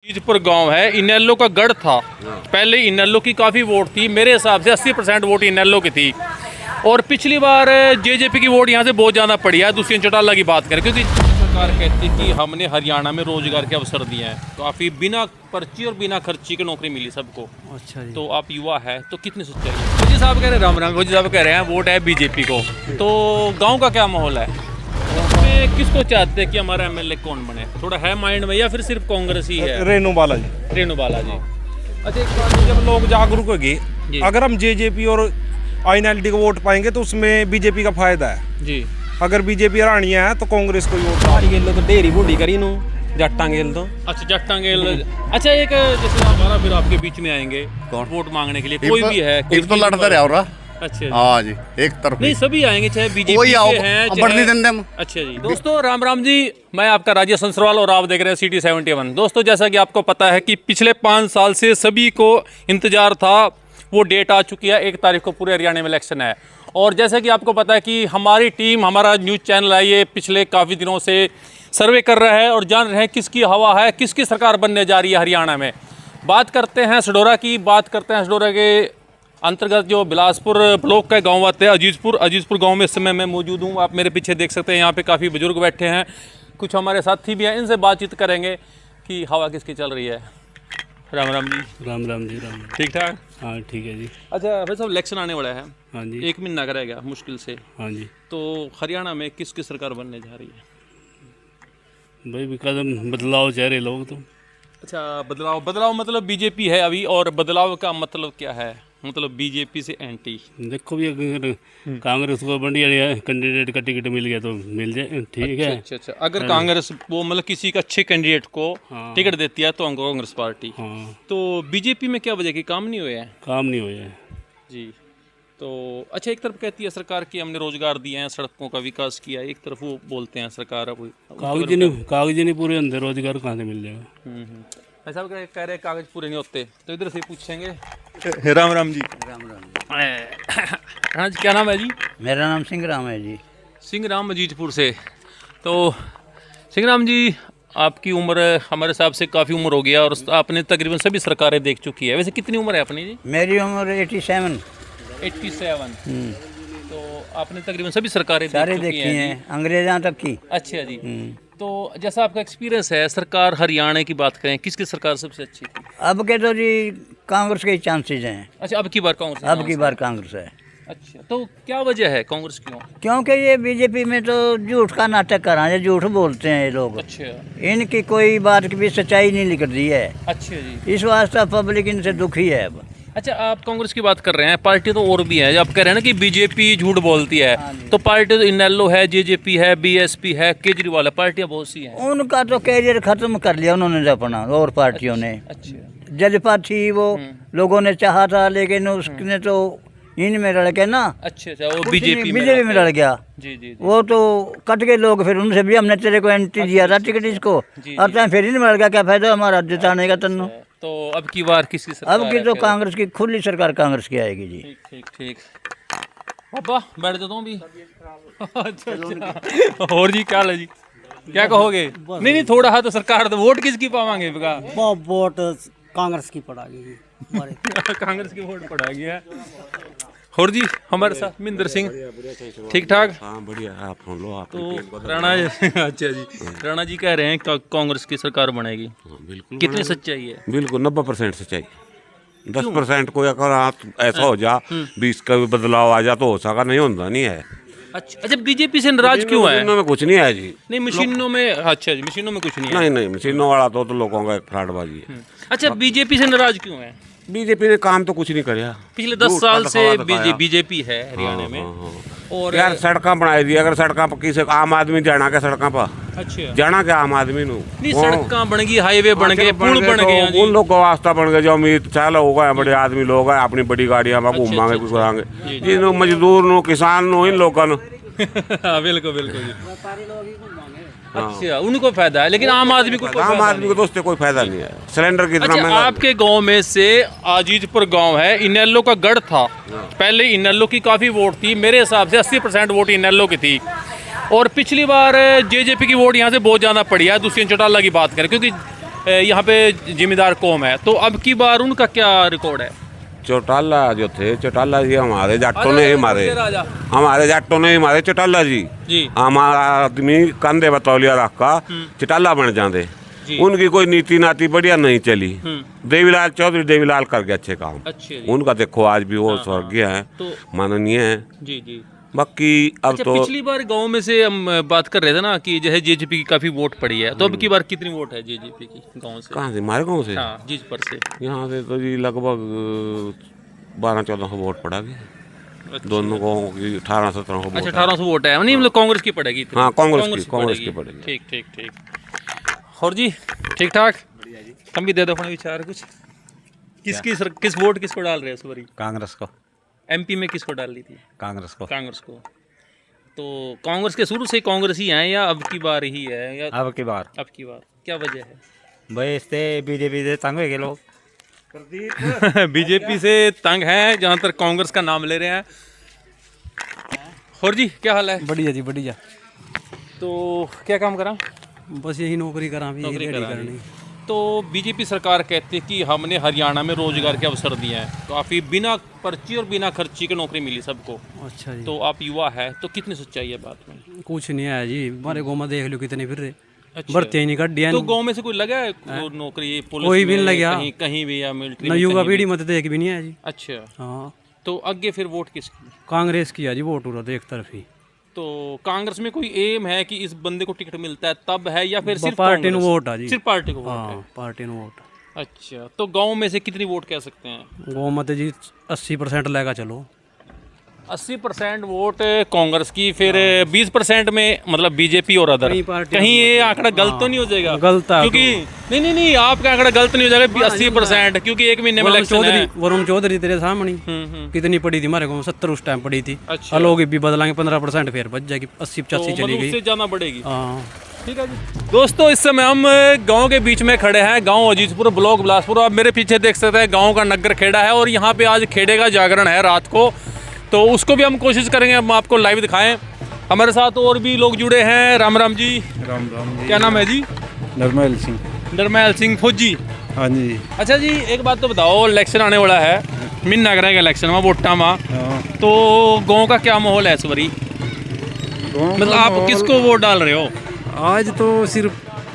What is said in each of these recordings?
अजीजपुर गांव है, इनेलो का गढ़ था। पहले इनेलो की काफ़ी वोट थी, मेरे हिसाब से 80% वोट इनेलो की थी। और पिछली बार जेजेपी की वोट यहाँ से बहुत ज़्यादा पड़ी है। दूसरी चौटाला की बात करें, क्योंकि सरकार कहती है कि हमने हरियाणा में रोजगार के अवसर दिए हैं, काफ़ी बिना पर्ची और बिना खर्ची की नौकरी मिली सबको। अच्छा जी। तो आप युवा है तो कितनी सच्चाई है? मोदी साहब कह रहे हैं राम राम, मोदी साहब कह रहे हैं वोट है बीजेपी को, तो गाँव का क्या माहौल है? उसमें किसको चाहते हैं कि हमारा एमएलए कौन बने? थोड़ा है माइंड में या फिर सिर्फ कांग्रेस ही है? रेणु बालाजी। रेणु बालाजी। अच्छा, एक बात है, जब लोग जागरूक होंगे, अगर हम जेजेपी और आईएनएलडी को वोट पाएंगे तो उसमें बीजेपी का फायदा है जी। अगर बीजेपी हरानी है तो कांग्रेस को वोट तो ढेरी बूढ़ी करी नू जट्टांगेल तो। अच्छा, जट्टांगेल। अच्छा, एक जैसे हमारा फिर आपके बीच में आएंगे वोट मांगने के लिए, कोई भी है, कोई तो लड़ता रहा। अच्छा हाँ जी, एक तरफ नहीं, सभी आएंगे, चाहे बीजेपी के हैं चाहे। अच्छा जी। दोस्तों राम राम जी, मैं आपका राजेश संसरवाल और आप देख रहे हैं सिटी 71। दोस्तों, जैसा कि आपको पता है कि पिछले 5 साल से सभी को इंतजार था, वो डेट आ चुकी है, 1 तारीख को पूरे हरियाणा में इलेक्शन है। और जैसा कि आपको पता है कि हमारी टीम, हमारा न्यूज़ चैनल है, ये पिछले काफ़ी दिनों से सर्वे कर रहा है और जान रहे हैं किसकी हवा है, किसकी सरकार बनने जा रही है हरियाणा में। बात करते हैं सडोरा की, बात करते हैं सडोरा के अंतर्गत जो बिलासपुर ब्लॉक का गांव आते हैं अजीजपुर गांव में इस समय मैं मौजूद हूं। आप मेरे पीछे देख सकते हैं, यहाँ पे काफ़ी बुजुर्ग बैठे हैं, कुछ हमारे साथी भी हैं, इनसे बातचीत करेंगे कि हवा किसकी चल रही है। राम राम जी। राम राम जी। राम ठीक ठाक। हाँ ठीक है जी। अच्छा भाई साहब, इलेक्शन आने वाला है। हाँ जी। 1 महीना का रह गया मुश्किल से। हाँ जी। तो हरियाणा में किसकी सरकार बनने जा रही है? भाई कदम बदलाव चाह रहे लोग तो। अच्छा, बदलाव मतलब बीजेपी है अभी, और बदलाव का मतलब क्या है? मतलब बीजेपी से एंटी। देखो भी, अगर कांग्रेस को बढ़िया कैंडिडेट का टिकट मिल गया तो मिल जाए, ठीक है। अच्छा, अगर कांग्रेस वो मतलब किसी का अच्छे कैंडिडेट को टिकट देती है तो हमको कांग्रेस पार्टी। हाँ। तो बीजेपी में क्या वजह की काम नहीं हुए हैं? काम नहीं हुए हैं जी। तो अच्छा, एक तरफ कहती है सरकार कि हमने रोजगार दिए हैं, सड़कों का विकास किया है, एक तरफ वो बोलते हैं सरकार कागज नहीं पूरे अंदर, रोजगार कहाँ से मिल जाएगा? ऐसा कह रहे कागज पूरे नहीं होते, तो इधर से पूछेंगे। राम राम जी। राम राम। हाँ जी, क्या नाम है जी? मेरा नाम सिंह राम है जी। सिंह राम, अजीजपुर से। तो सिंह राम जी, आपकी उम्र हमारे हिसाब से काफ़ी उम्र हो गया और आपने तकरीबन सभी सरकारें देख चुकी है। वैसे कितनी उम्र है अपनी जी? मेरी उम्र 87। तो आपने तकरीबन सभी सरकारें देखी हैं, अंग्रेज़ों तक की। अच्छा जी। तो जैसा आपका एक्सपीरियंस है, सरकार हरियाणा की बात करें, किसकी सरकार सबसे अच्छी थी? अब के तो जी कांग्रेस के चांसेस हैं। अच्छा, अब की बार कांग्रेस? अब की बार कांग्रेस है। अच्छा, तो क्या वजह है कांग्रेस क्यों? क्योंकि ये बीजेपी में तो झूठ का नाटक कर रहे हैं, झूठ बोलते हैं ये लोग। अच्छा। इनकी कोई बात की भी सच्चाई नहीं लिख रही है। अच्छा जी। इस वास्ते पब्लिक इनसे दुखी है अब। अच्छा, आप कांग्रेस की बात कर रहे हैं, पार्टी तो और भी है। आप कह रहे हैं ना कि बीजेपी झूठ बोलती है, तो पार्टी तो इनेलो है, जेजेपी है, बीएसपी है, केजरीवाल है, पार्टियां बहुत सी हैं। उनका तो कैरियर खत्म कर लिया उन्होंने अपना, और पार्टियों ने। अच्छा। जजपा थी वो, लोगों ने चाहा था, लेकिन उसने तो इनमें लड़ के ना। अच्छा, वो बीजेपी में लड़ गया। जी। वो तो कट गए लोग, फिर उनसे भी हमने तेरे को एंट्री दिया था टिकट इसको, और फिर इनमें लड़ गया, क्या फायदा हमारा जिताने का तन्नू। तो अब की बार किसकी सरकार? अब की तो कांग्रेस की खुली सरकार कांग्रेस की आएगी जी। ठीक। पापा बैठ जाता हूँ भी। अच्छा। और जी क्या है जी, क्या कहोगे? नहीं, थोड़ा है तो सरकार तो वोट किसकी पावांगे? वोट कांग्रेस की पड़ेगी। कांग्रेस की वोट पड़ेगी है। और जी हमारे साथ मिंदर सिंह, ठीक ठाक? हाँ बढ़िया, आप सुन लो। आप तो राणा अच्छा जी, राणा जी कह रहे हैं कांग्रेस की सरकार बनेगी। बिल्कुल। कितनी सच्चाई है? बिल्कुल 90% सच्चाई। 10% कोई अगर ऐसा हो जा, 20 का भी बदलाव आ जा तो हो सका, नहीं होता नहीं है। अच्छा, बीजेपी से नाराज क्यों है? मशीनों में कुछ नहीं है जी। नहीं, मशीनों में। अच्छा जी, मशीनों में कुछ नहीं है। नहीं, मशीनों वाला तो लोगों का फ्रॉडबाजी है। अच्छा, बीजेपी से नाराज क्यों है? बीजेपी ने काम तो कुछ नहीं कराया पिछले 10 साल से। बीजेपी है हरियाणा में। और यार सड़क बनाई दी, अगर सड़क किसी आम आदमी जाना क्या सड़क पर? अच्छा। जाना क्या आम आदमी नु? नहीं, सड़क बन गई, हाईवे बन गए, पुल बन गए, उन लोग को वास्ता बन गए जो अमीर चाल लोग हैं, बड़े आदमी लोग हैं, अपनी बड़ी गाड़ियां में घूमांगे, कुछ करांगे। जिन मजदूर नु, किसान नु, इन लोगों नु। बिल्कुल जी। अच्छा, उनको फायदा है, लेकिन आम आदमी को तो उससे कोई फायदा नहीं है। सिलेंडर कितना महंगा। आपके गांव में से अजीजपुर गांव है, इनेलो का गढ़ था। पहले इनेलो की काफ़ी वोट थी, मेरे हिसाब से 80% वोट इनेलो की थी। और पिछली बार जेजेपी की वोट यहाँ से बहुत ज़्यादा पड़ी है। दूसरी चौटाला की बात करें, क्योंकि यहाँ पे जिम्मेदार कौम है, तो अब की बार उनका क्या रिकॉर्ड है? चौटाला जो थे, चौटाला जी हमारे जाटों ने ही मारे, हमारे जाटों ने ही मारे चौटाला जी। हमारा आदमी कंधे बतौलिया रख का चौटाला बन जाते, उनकी कोई नीति नाती बढ़िया नहीं चली। देवीलाल चौधरी देवीलाल कर गया अच्छे काम, उनका देखो आज भी वो स्वर्गीय है, माननीय है जी जी। बाकी अब तो पिछली बार गांव में से हम बात कर रहे थे ना कि जो है जेजेपी की काफी वोट पड़ी है, तो अब की बार कितनी वोट है जेजेपी की गांव से? कहाँ से? हमारे गांव से? हाँ, जीज पर से। यहाँ से तो जी लगभग 1200-1400 वोट पड़ा गया। दोनों गाँव की 1800-1700 वोट। अच्छा, 1800 वोट है, नहीं मतलब कांग्रेस की पड़ेगी? हाँ, कांग्रेस की पड़ेगी। ठीक ठीक ठीक। और जी ठीक ठाक, हम भी दे दो अपने विचार कुछ। किस वोट किसको डाल रहे हैं इस बारी? कांग्रेस को। एमपी में किसको डाल ली थी? कांग्रेस को। कांग्रेस को। तो कांग्रेस के शुरू से कांग्रेस ही हैं या अब की बार ही है या? अब की बार। अब की बार क्या वजह है? भाई इससे बीजेपी से तंग हो गए लोग। बीजेपी से तंग हैं, जहाँ तक कांग्रेस का नाम ले रहे हैं। और जी क्या हाल है? बढ़िया जी बढ़िया। तो क्या काम करा? बस यही नौकरी करा, नौकरी करनी। तो बीजेपी सरकार कहती है कि हमने हरियाणा में रोजगार के अवसर दिए हैं, तो काफ़ी बिना पर्ची और बिना खर्ची की नौकरी मिली सबको। अच्छा जी। तो आप युवा है, तो कितनी सच्चाई है बात में? कुछ नहीं है जी, हमारे गाँव में देख लो कितने फिर रहे। अच्छा। भर्ती नहीं कर दिया। तो गांव में से कोई लगा है नौकरी? पुलिस कोई भी में, नहीं लगा कहीं भी या मिलिट्री? ना युवा पीढ़ी मत देख भी नहीं है जी। अच्छा। हाँ, तो आगे फिर वोट किसकी? कांग्रेस की है जी वोट हो रहा एक तरफी। तो कांग्रेस में कोई एम है कि इस बंदे को टिकट मिलता है तब है, या फिर सिर्फ पार्टी को वोट है जी? सिर्फ पार्टी को वोट हाँ, है। पार्टी को वोट। अच्छा, तो गांव में से कितनी वोट कह सकते हैं? गाँव में तो जी 80% लेगा चलो। 80% वोट कांग्रेस की, फिर 20% में मतलब बीजेपी और अदर। कहीं ये आंकड़ा गलत तो नहीं हो जाएगा? गलत है क्योंकि नहीं आपका आंकड़ा गलत नहीं हो जाएगा 80%, क्योंकि एक महीने में इलेक्शन है। वरुण चौधरी तेरे सामने कितनी पड़ी थी हमारे को? 70 उस टाइम पड़ी थी। अच्छा। लोग भी बदलाएंगे 15%, फिर बच जाएगी 80-85 चली गई। उससे जाना पड़ेगी। हाँ ठीक है जी। दोस्तों इस समय हम गांव के बीच में खड़े हैं, गांव अजीतपुर, ब्लॉक बिलासपुर। आप मेरे पीछे देख सकते हैं गांव का नगर खेड़ा है, और यहाँ पे आज खेड़े का जागरण है रात को, तो उसको भी हम कोशिश करेंगे हम आपको लाइव दिखाएं। हमारे साथ और भी लोग जुड़े हैं। राम राम जी। राम राम जी। क्या नाम है जी? नरमैल सिंह। नरमैल सिंह फौजी। हाँ जी। अच्छा जी, एक बात तो बताओ, इलेक्शन आने वाला है, मिन नगर का इलेक्शन में वोटा में, तो गाँव का क्या माहौल है इस बारी? मतलब आप किसको वोट डाल रहे हो? आज तो सिर्फ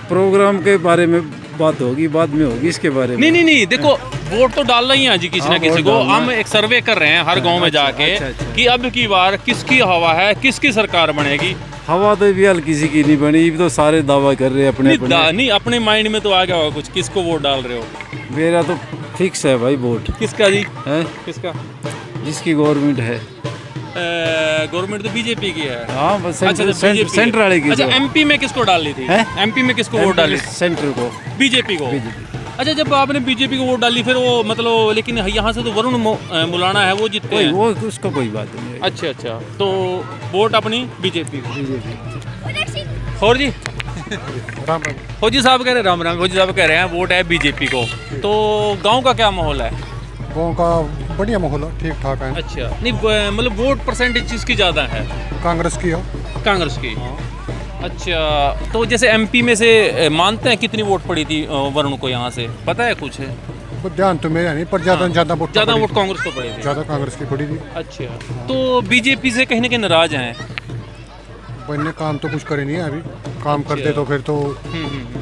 प्रोग्राम के बारे में बात होगी, बाद में होगी इसके बारे में। नहीं देखो, वोट तो डालना ही है जी किसी ना किसी को। हम एक सर्वे कर रहे हैं हर गांव में जाके कि अब की बार किसकी हवा है, किसकी सरकार बनेगी। हवा तो भी हल्की सी की नहीं बनी, तो सारे दावा कर रहे हैं अपने नहीं अपने माइंड में तो आ गया होगा कुछ, किसको वोट डाल रहे हो? मेरा तो फिक्स है भाई वोट। किसका जी? है किसका? जिसकी गवर्नमेंट है। गवर्नमेंट तो बीजेपी की है। हाँ बस अच्छा, सेंटर वाले की। अच्छा, एमपी में किसको डाल ली थी? एमपी में किसको वोट डाली? सेंटर को, बीजेपी को। अच्छा, जब आपने बीजेपी को वोट डाली फिर वो मतलब, लेकिन यहाँ से तो वरुण मुलाना है, वो जीतते हैं। वो उसका कोई बात नहीं। अच्छा, तो वोट अपनी बीजेपी को। और जी राम राम। फौजी साहब कह रहे हैं, राम राम। फौजी साहब कह रहे हैं वोट है बीजेपी को, तो गांव का क्या माहौल है? गाँव का बढ़िया माहौल है, ठीक ठाक है। अच्छा, नहीं मतलब वोट परसेंटेज किसकी ज़्यादा है? कांग्रेस की हो। कांग्रेस की। अच्छा, तो जैसे एमपी में से मानते हैं कितनी वोट पड़ी थी वरुण को यहाँ से, पता है कुछ? ध्यान तो मेरा नहीं, पर ज़्यादा वोट कांग्रेस को पड़ी थी। ज़्यादा कांग्रेस की पड़ी थी। अच्छा, तो बीजेपी से कहीं ना कहीं नाराज हैं? बनने काम तो कुछ करे नहीं है अभी, काम करते तो फिर तो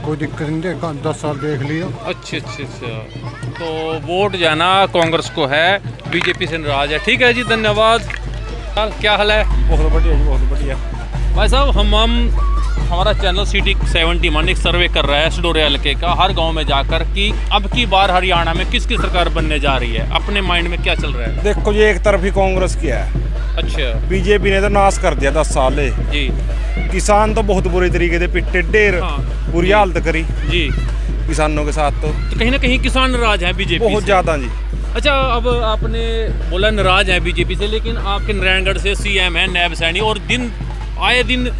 कोई दिक्कत नहीं है, 10 साल देख लिया। अच्छा, तो वोट जाना कांग्रेस को है, बीजेपी से नाराज है। ठीक है जी, धन्यवाद। क्या हाल है? बहुत बढ़िया जी, बहुत बढ़िया। भाई साहब, हमारा चैनल सिटी 71 एक सर्वे कर रहा है सडोरे हल्के का, हर गांव में जाकर कि अब की बार हरियाणा में किसकी सरकार बनने जा रही है। अपने माइंड में क्या चल रहा है? देखो ये एक तरफ ही कांग्रेस की है। अच्छा। बीजेपी ने तो नाश कर दिया 10 साल जी। किसान तो बहुत बुरे तरीके से पिटे, ढेर बुरी हालत करी जी किसानों के साथ। तो कहीं ना कहीं किसान नाराज है बीजेपी बहुत ज़्यादा जी। अच्छा, अब आपने बोला नाराज है बीजेपी से, लेकिन आपके नारायणगढ़ से सीएम है नायब सैनी, और आए दिन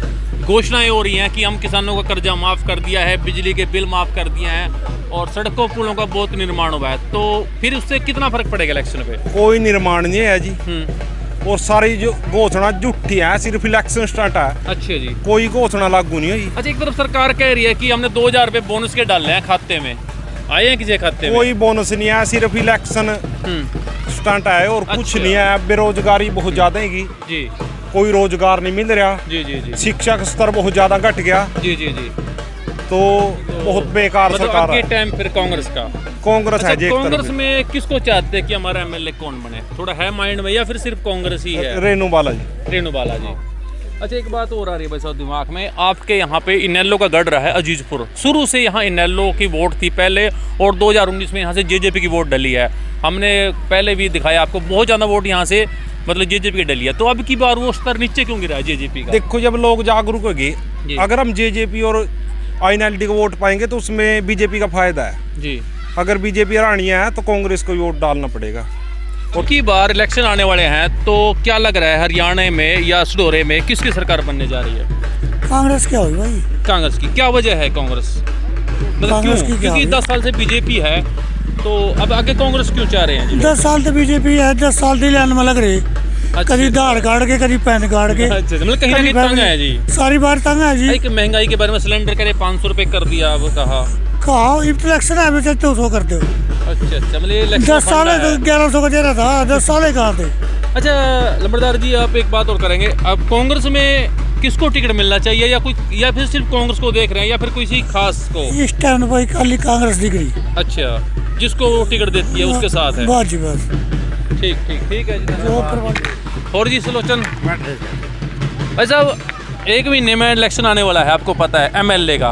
घोषणाएं हो रही हैं कि हम किसानों का कर्जा माफ़ कर दिया है, बिजली के बिल माफ़ कर दिए हैं, और सड़कों पुलों का बहुत निर्माण हुआ है। तो फिर उससे कितना फर्क पड़ेगा इलेक्शन पे? कोई निर्माण नहीं है जी। और सारी जो घोषणा झूठी है, सिर्फ इलेक्शन स्टार्ट है। अच्छा जी, कोई घोषणा लागू नहीं हुई। अच्छा एक तरफ सरकार कह रही है कि हमने 2000 रुपए बोनस के डाले हैं खाते में, आए हैं किसी खाते में? कोई बोनस नहीं है, सिर्फ इलेक्शन स्टंट है और कुछ अच्छा। नहीं है। बेरोजगारी बहुत ज्यादा है जी कोई रोजगार नहीं मिल रहा। जी जी जी शिक्षा का स्तर बहुत ज्यादा घट गया। जी जी जी। तो बहुत बेकार मतलब सरकार आगे है। टाइम फिर कांग्रेस का। कांग्रेस है जी एक कांग्रेस तरफ। में किसको चाहते हैं कि हमारा एमएलए कौन बने? थोड़ा है माइंड में या फिर सिर्फ कांग्रेस ही है? रेणु बालाजी। रेणु बालाजी। अच्छा एक बात और आ रही है भाई साहब दिमाग में, आपके यहाँ पे इनेलो का गढ़ रहा है अजीजपुर, शुरू से यहाँ इनेलो की वोट थी पहले, और 2019 में यहाँ से जेजेपी की वोट डली है। हमने पहले भी दिखाया आपको, बहुत ज़्यादा वोट यहाँ से मतलब जेजेपी की डली है। तो अब की बार वो स्तर नीचे क्यों गिरा है जेजेपी का? देखो जब लोग जागरूक होंगे, अगर हम जेजेपी और आईएनएलडी को वोट पाएंगे तो उसमें बीजेपी का फायदा है जी। अगर बीजेपी हरानी है तो कांग्रेस को वोट डालना पड़ेगा। और की बार इलेक्शन आने वाले हैं, तो क्या लग रहा है हरियाणा में या सडोरे में किसकी सरकार बनने जा रही है? कांग्रेस क्या होगी भाई? कांग्रेस की। क्या वजह है कांग्रेस मतलब कांग्रेस क्यों? की क्या क्योंकि होगी? 10 साल से बीजेपी है, तो अब आगे कांग्रेस क्यों चाह रहे हैं जी? 10 साल तो बीजेपी है, 10 साल की लाइन में लग रही। कभी आधार कार्ड के, कभी पैन कार्ड के। अच्छा मतलब कहीं ना कहीं तंग है जी, सारी बार तंग है जी। एक महंगाई के बारे में सिलेंडर करे 500 रुपए कर दिया, अब कहा इलेक्शन है, अभी 200 कर दो। अच्छा अच्छा मतलब ये इलेक्शन 10 साल फंड है। 1100 का दे रहा था, 10 साल कहाँ थे? अच्छा लंबरदार जी, आप एक बात और करेंगे, अब कांग्रेस में किसको टिकट मिलना चाहिए, या कोई, या फिर सिर्फ कांग्रेस को देख रहे हैं, या फिर किसी खास को? इस टाइम भाई खाली कांग्रेस दिख रही। अच्छा, जिसको वो टिकट देती है उसके साथ है। बस जी बस। ठीक ठीक ठीक है जी, धन्यवाद। और जी सुलोचन भाई साहब, एक महीने में इलेक्शन आने वाला है, आपको पता है, एमएलए का,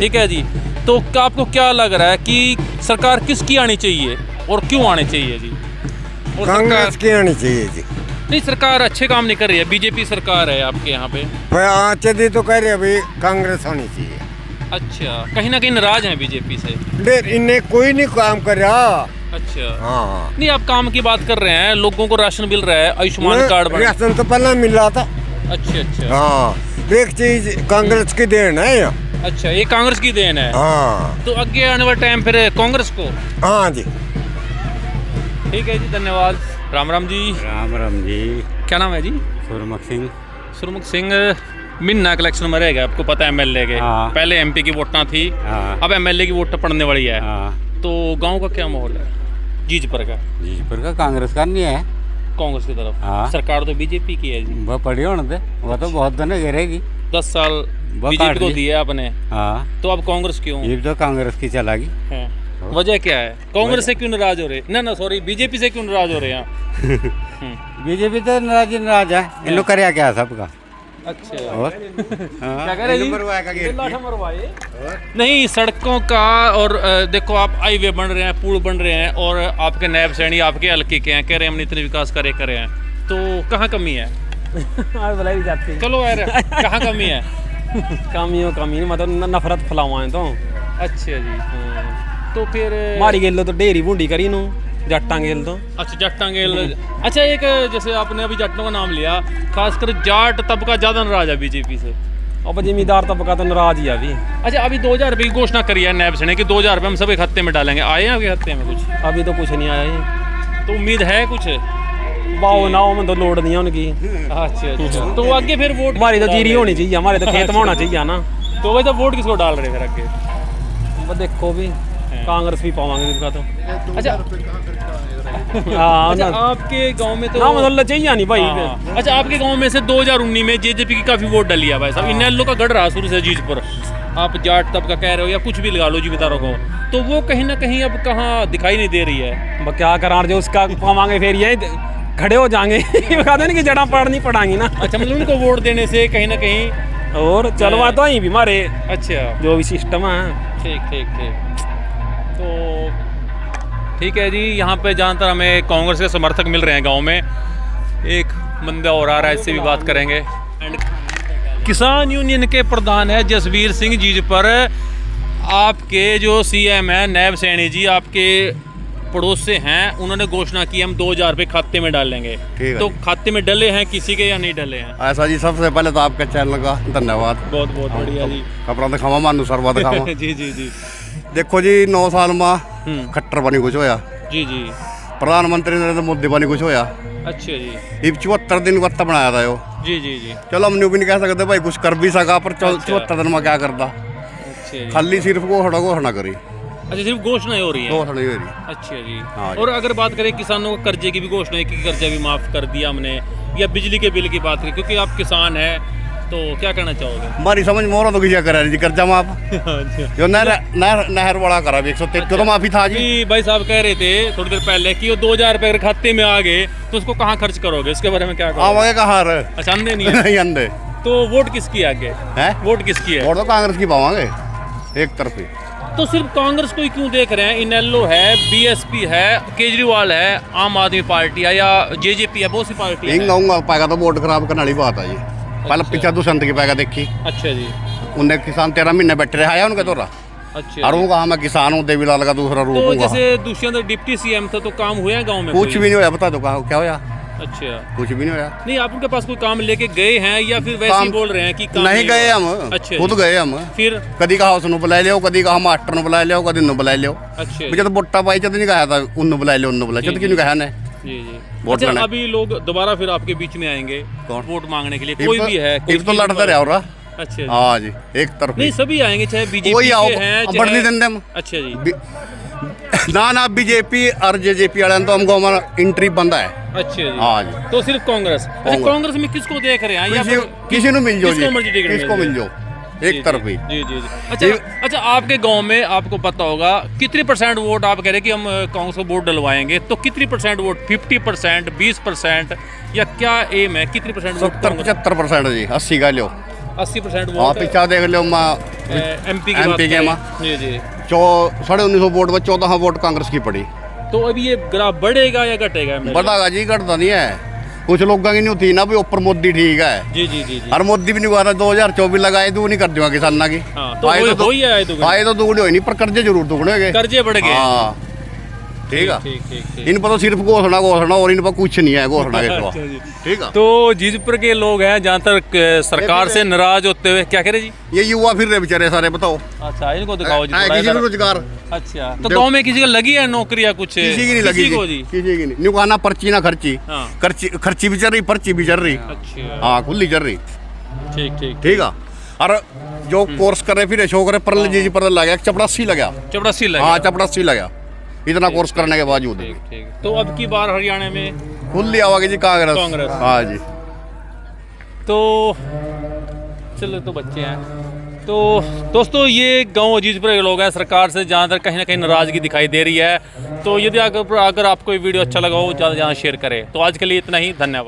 ठीक है जी। तो आपको क्या लग रहा है कि सरकार किसकी आनी चाहिए और क्यों आनी चाहिए जी? और कांग्रेस की आनी चाहिए जी। नहीं, सरकार अच्छे काम नहीं कर रही है, बीजेपी सरकार है आपके यहाँ पे। भाई आचे दी तो कह रहे अभी कांग्रेस आनी चाहिए। अच्छा, कहीं ना कहीं नाराज हैं बीजेपी से? देर इन्हें कोई नहीं काम कर रहा। अच्छा हाँ, नहीं, आप काम की बात कर रहे हैं, लोगों को राशन मिल रहा है, आयुष्मान कार्ड बना। राशन तो पहले मिल रहा था। अच्छा अच्छा हाँ, एक चीज कांग्रेस की देन है यहाँ। अच्छा, ये कांग्रेस की देन है। हाँ, तो आगे आने वाला टाइम फिर कांग्रेस को? हाँ जी। ठीक है जी, धन्यवाद। राम राम जी। राम राम जी। क्या नाम है जी? सुरमुख सिंह। सुरमुख सिंह। मिन्ना इलेक्शन में रहेगा, आपको पता है एमएलए के। हाँ। पहले एमपी की वोटां थी, हाँ। अब एमएलए की वोट पड़ने वाली है। हाँ। तो गांव का क्या माहौल है जीजपुर का? जीजपुर का कांग्रेस का नहीं है, कांग्रेस की तरफ। हाँ। सरकार तो बीजेपी की है जी। वो पड़ी होने दे, वो तो बहुत दिन गिरेगी। 10 साल वो बीजेपी काट को ली। दिए आपने, हाँ, तो अब कांग्रेस क्यों ये तो कांग्रेस की चलागी है? वजह क्या है? कांग्रेस से क्यों नाराज हो रहे? ना सॉरी, बीजेपी से क्यों नाराज हो रहे हैं? बीजेपी तो नाराज है, इन्हों कर क्या सबका। अच्छा, और क्या कह रहे जी? नहीं, सड़कों का और देखो आप हाईवे बन रहे हैं, पुल बन रहे हैं, और आपके नायब सैनी आपके हल्के के हैं, कह रहे हैं हमने इतने विकास करे हैं, तो कहाँ कमी है? बुलाई जाती चलो यार, कहाँ कमी है? कमी मतलब नफरत फैलावा है तो। अच्छा जी, तो फिर मारी गेल तो ढेरी बूंदी करी नू जट्टा गेल तो। अच्छा, जट्टा गेल। अच्छा, एक जैसे आपने अभी जट्टों का नाम लिया, खासकर जाट तबका ज्यादा नाराज है बीजेपी से। अब जिम्मेदार तबका तो नाराज ही है अभी। अच्छा, अभी 2000 रुपये की घोषणा करी है नायब सैनी की, 2000 रुपये हम सब एक खाते में डालेंगे, आए हैं आपके खाते में कुछ? अभी तो कुछ नहीं आया है। तो उम्मीद है कुछ? बाओ नाओ में तो लोड नहीं है उनकी। अच्छा अच्छा, तो आगे फिर वोट हमारी तो जीरी होनी चाहिए, हमारे तो खेत में होना चाहिए ना। तो वही तो वोट किसको डाल रहे फिर आगे? वो देखो भी कांग्रेस भी पावांगे इसका तो। अच्छा हाँ, अच्छा, आपके गांव में तो ना मतलब चाहिए नहीं भाई। हाँ। अच्छा, आपके गांव में से 2019 में जेजेपी की काफी वोट डली है भाई साहब। इनेलो का गढ़ रहा शुरू से जीजपुर, आप जाट तबका कह रहे हो या कुछ भी लगा लो जी बता रहा हूँ, तो वो कहीं ना कहीं अब कहाँ दिखाई नहीं दे रही है। अब क्या करा जो उसका पावांगे फिर ये खड़े हो जाएंगे। कहते नहीं कि जड़ा पड़नी पड़ांगी ना। अच्छा, मतलब उनको वोट देने से कहीं ना कहीं और चलवा तो ही भी मारे। अच्छा, जो भी सिस्टम है। ठीक ठीक ठीक, तो ठीक है जी। यहाँ पे जहाँ तक हमें कांग्रेस के समर्थक मिल रहे हैं गांव में, एक बंदा और आ रहा है, इससे भी बात करेंगे। एंड किसान यूनियन के प्रधान है जसवीर सिंह जीजपुर। आपके जो सीएम है नायब सैनी जी, आपके पड़ोस से हैं, उन्होंने घोषणा की हम 2000 रुपये खाते में डालेंगे। तो खाते में डले हैं किसी के या नहीं डले हैं? ऐसा जी, सबसे पहले तो आपके चैनल का धन्यवाद। बहुत बहुत बढ़िया जी। कपड़ा दिखावा मानू सरवा दिखावा। जी जी जी देखो जी, 9 साल में खट्टर बनी कुछ होया, जी जी प्रधानमंत्री नरेंद्र मोदी बनी कुछ होया, अच्छा जी। ये 74 दिन वत्ता बनाया था यो। जी जी जी। चलो हम न्यू भी नहीं कह सकते भाई कुछ कर भी सका, पर 74 दिन में क्या करता। अच्छा जी। खाली सिर्फ घोषणा करी। अच्छा, सिर्फ घोषणा हो रही है। घोषणा ही हो रही। अच्छा जी। हाँ जी। और अगर बात करें किसानों को कर्जे की भी घोषणा है कि कर्जा भी माफ कर दिया हमने, या बिजली के बिल की बात करें, क्योंकि आप किसान हैं तो क्या कहना चाहोगे? हमारी समझ मोरा तो किसी करा जी कर्जा माफ। जो नहर बड़ा करा 133 तो माफी था जी। भाई साहब कह रहे थे थोड़ी देर पहले कि वो 2000 रुपए खाते में आ गए तो उसको कहाँ खर्च करोगे, इसके बारे में क्या कहोगे? आवागे कहाँ? अच्छा, अंधे नहीं है। नहीं अंधे। तो वोट किसकी आगे है? वोट किसकी है? वोट तो कांग्रेस की पावांगे एक तरफी। तो सिर्फ कांग्रेस को ही क्यों देख रहे हैं? इनेलो है, बीएसपी है, केजरीवाल है, आम आदमी पार्टी है, या जेजेपी है, बहुत सी पार्टी है। इंगा पाएगा तो वोट खराब करने वाली बात है जी। पहले पीछा दुष्यंत की पाएगा देखी। अच्छा जी। उन्हें किसान 13 महीने बैठे रहे आया उनके तोरा। अच्छा। और वो कहा मैं किसान हूँ, देवीलाल का दूसरा रूप तो हूँ। जैसे दुष्यंत डिप्टी सीएम था तो काम हुआ गांव में? कुछ भी नहीं होया, बता दो क्या होया? अच्छा, कुछ भी नहीं होया। नहीं, आप उनके पास कोई काम लेके गए हैं या फिर वैसे ही बोल रहे हैं कि काम नहीं गए हम। अच्छा, खुद गए हम। फिर कदी कहा उसने बुला लियो, कदी कहा मास्टर ने बुला लियो, कदी ने बुला लियो। अच्छा मुझे तो बोटा पाई चत नहीं कहा था उन्होंने बुला लियो, उन्होंने बुला चत क्यों कहा ने। जी जी। वोट अच्छा, लेने। अभी लोग दोबारा फिर आपके बीच में आएंगे कौन? वोट मांगने के लिए, कोई भी है? तो लड़ते रहे और। अच्छा जी। हाँ जी, एक तरफ नहीं, सभी आएंगे, चाहे बीजेपी कोई आओ, के हैं अब बढ़ने देंगे हम। अच्छा जी। ना बीजेपी और जेजेपी वाले तो हमको हमारा एंट्री बंद है। अच्छा जी। हाँ जी। तो सिर्फ कांग्रेस। अच्छा, कांग्रेस में किसको देख रहे हैं? या फिर किसी को मिल जाओ जी, किसको मर्जी टिकट किसको मिल जाओ एक तरफ ही। जी जी जी। अच्छा, आपके गांव में आपको पता होगा कितनी % वोट आप कह रहे हैं कि हम कांग्रेस को वोट डलवाएंगे, तो कितनी % वोट? 50%, 20%, या क्या एम है? कितनी % वोट? 70-75% जी, 80 का लो। 80% हाँ, वोट पीछा देख लो एमपी के माँ। जी जी। 1950 वोट में 14 वोट कांग्रेस की पड़ी। तो अभी ये ग्राफ बढ़ेगा या घटेगा? बढ़ागा जी, घटता नहीं है। कुछ लोग की नहीं होती ना भी ऊपर मोदी ठीक है। जी जी जी जी। और मोदी भी नहीं हुआ था 2024 लगाए दू नहीं कर दूंगा किसाना की। तो आए तो दुगने हो नहीं, पर कर्जे जरूर दुगने गए, कर्जे बढ़ गए। हाँ ठीक है। ठीक। इन पर तो सिर्फ घोषणा और इन पर कुछ नहीं है घोषणा के सिवा। ठीक है। तो जीतपुर के लोग हैं जहाँ तक सरकार से नाराज होते हुए, क्या करे जी? ये युवा फिर रहे बेचारे सारे, बताओ। अच्छा, इनको दिखाओ जी। किसी को रोजगार। अच्छा, तो गांव में किसी को लगी है नौकरी या कुछ? किसी की नहीं लगी जी। किसी की नहीं। कहना पर्ची ना खर्ची। खर्ची भी चल रही, पर्ची भी चल रही। अच्छा। हाँ, खुली चल रही। ठीक है। और जो कोर्स करे फिर शो करे, परल जी पर लगा 84 लगा। 84 लगा। हाँ, 84 लगा इतना कोर्स करने के बावजूद। ठीक। तो अब की बार हरियाणा में खुली आवागी जी कांग्रेस। हाँ जी। तो चलो, तो बच्चे हैं। तो दोस्तों, ये गांव अजीजपुर के लोग हैं, सरकार से जहाँ तक कहीं ना कहीं नाराज़गी दिखाई दे रही है। तो यदि अगर आपको ये वीडियो अच्छा लगा हो, ज़्यादा से ज़्यादा शेयर करें। तो आज के लिए इतना ही, धन्यवाद।